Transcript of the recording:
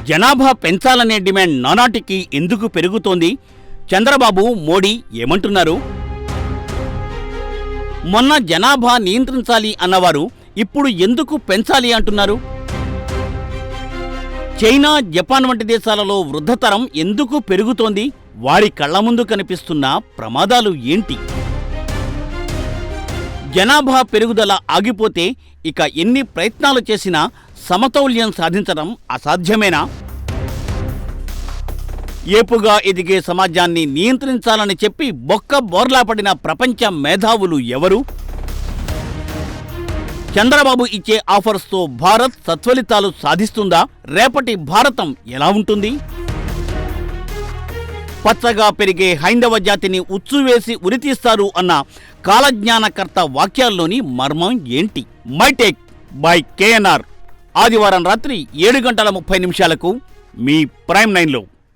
జనాభా పెంచాలనే డిమాండ్ నానాటికి ఎందుకు పెరుగుతోంది? చంద్రబాబు, మోడీ ఏమంటున్నారు? మొన్న జనాభా నియంత్రించాలి అన్నవారు ఇప్పుడు ఎందుకు పెంచాలి అంటున్నారు? చైనా, జపాన్ వంటి దేశాలలో వృద్ధతరం ఎందుకు పెరుగుతోంది? వారి కళ్ల ముందు కనిపిస్తున్న ప్రమాదాలు ఏంటి? జనాభా పెరుగుదల ఆగిపోతే ఇక ఎన్ని ప్రయత్నాలు చేసినా సమతౌల్యం సాధించడం అసాధ్యమేనా? ఏపుగా ఎదిగే సమాజాన్ని నియంత్రించాలని చెప్పి బొక్క బోర్లాపడిన ప్రపంచ మేధావులు ఎవరు? చంద్రబాబు ఇచ్చే ఆఫర్స్తో భారత్ సత్ఫలితాలు సాధిస్తుందా? రేపటి భారతం ఎలా ఉంటుంది? పచ్చగా పెరిగే హైందవ జాతిని ఉచ్చువేసి ఉరితీస్తారు అన్న కాలజ్ఞానకర్త వాక్యాల్లోని మర్మం ఏంటి? My take by KNR. ఆదివారం రాత్రి 7:30 మీ ప్రైమ్ 9లో.